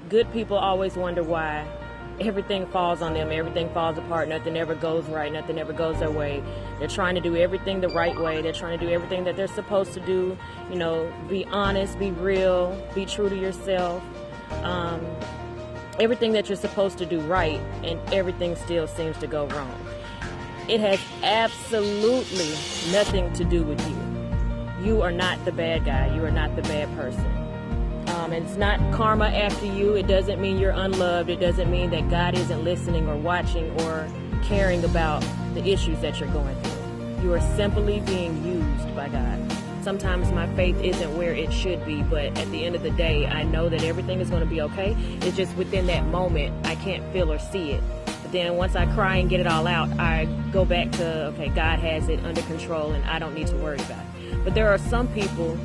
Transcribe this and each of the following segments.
Good people always wonder why everything falls on them, everything falls apart, nothing ever goes right, nothing ever goes their way. They're trying to do everything the right way. They're trying to do everything that they're supposed to do. You know, be honest, be real, be true to yourself. Everything that you're supposed to do right, and everything still seems to go wrong. It has absolutely nothing to do with you. You are not the bad guy. You are not the bad person. And it's not karma after you. It doesn't mean you're unloved. It doesn't mean that God isn't listening or watching or caring about the issues that you're going through. You are simply being used by God. Sometimes my faith isn't where it should be, but at the end of the day, I know that everything is going to be okay. It's just within that moment, I can't feel or see it. But then once I cry and get it all out, I go back to, okay, God has it under control and I don't need to worry about it. But there are some people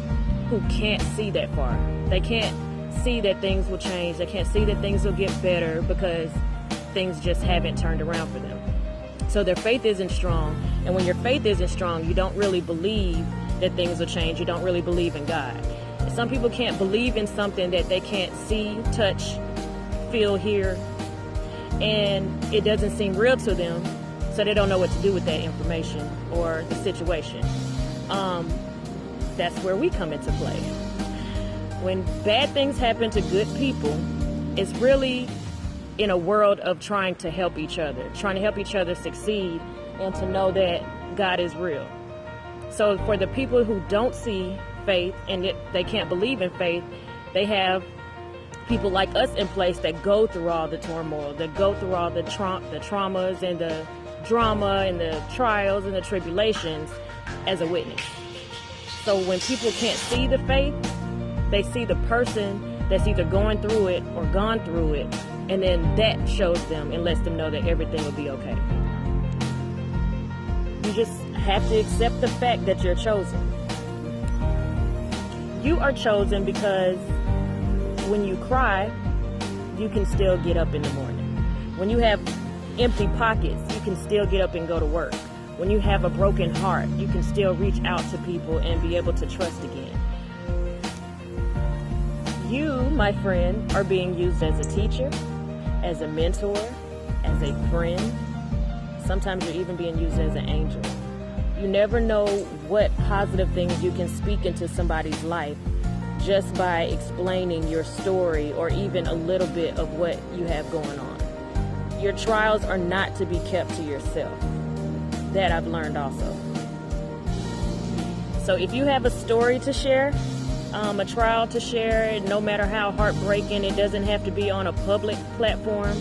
who can't see that far. They can't see that things will change. They can't see that things will get better because things just haven't turned around for them. So their faith isn't strong. And when your faith isn't strong, you don't really believe that things will change. You don't really believe in God. Some people can't believe in something that they can't see, touch, feel, hear, and it doesn't seem real to them, so they don't know what to do with that information or the situation. That's where we come into play. When bad things happen to good people, it's really in a world of trying to help each other succeed, and to know that God is real. So for the people who don't see faith and they can't believe in faith, they have people like us in place that go through all the turmoil, that go through all the traumas and the drama and the trials and the tribulations as a witness. So when people can't see the faith, they see the person that's either going through it or gone through it, and then that shows them and lets them know that everything will be okay. You just have to accept the fact that you're chosen. You are chosen because when you cry, you can still get up in the morning. When you have empty pockets, you can still get up and go to work. When you have a broken heart, you can still reach out to people and be able to trust again. You, my friend, are being used as a teacher, as a mentor, as a friend. Sometimes you're even being used as an angel. You never know what positive things you can speak into somebody's life just by explaining your story or even a little bit of what you have going on. Your trials are not to be kept to yourself. That I've learned also. So if you have a story to share, a trial to share, no matter how heartbreaking, it doesn't have to be on a public platform.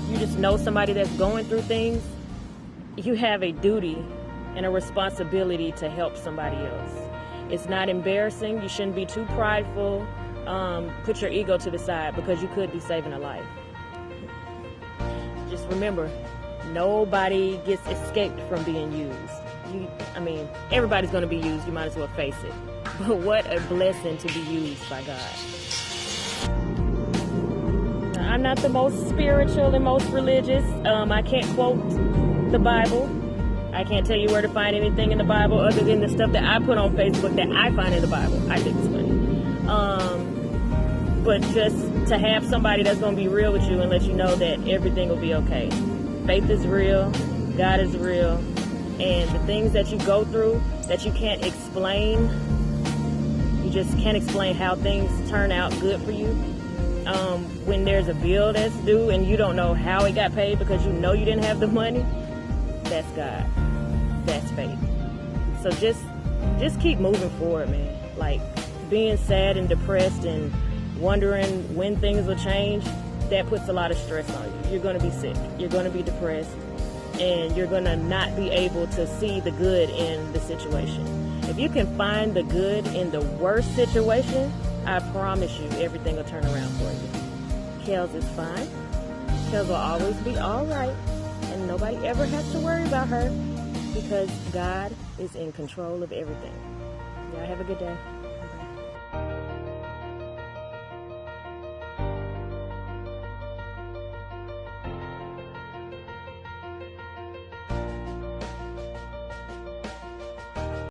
You just know somebody that's going through things. You have a duty and a responsibility to help somebody else. It's not embarrassing. You shouldn't be too prideful. Put your ego to the side because you could be saving a life. Just remember, nobody gets escaped from being used. Everybody's going to be used. You might as well face it. But what a blessing to be used by God. I'm not the most spiritual and most religious. I can't quote the Bible. I can't tell you where to find anything in the Bible other than the stuff that I put on Facebook that I find in the Bible. I think it's funny. But just to have somebody that's going to be real with you and let you know that everything will be okay. Faith is real. God is real. And the things that you go through that you can't explain, you just can't explain how things turn out good for you. When there's a bill that's due and you don't know how it got paid because you know you didn't have the money, that's God. That's faith. So just keep moving forward, man. Like being sad and depressed and wondering when things will change, that puts a lot of stress on you. You're going to be sick. You're going to be depressed. And you're going to not be able to see the good in the situation. If you can find the good in the worst situation, I promise you everything will turn around for you. Kelz is fine. Kelz will always be all right. And nobody ever has to worry about her because God is in control of everything. Y'all have a good day.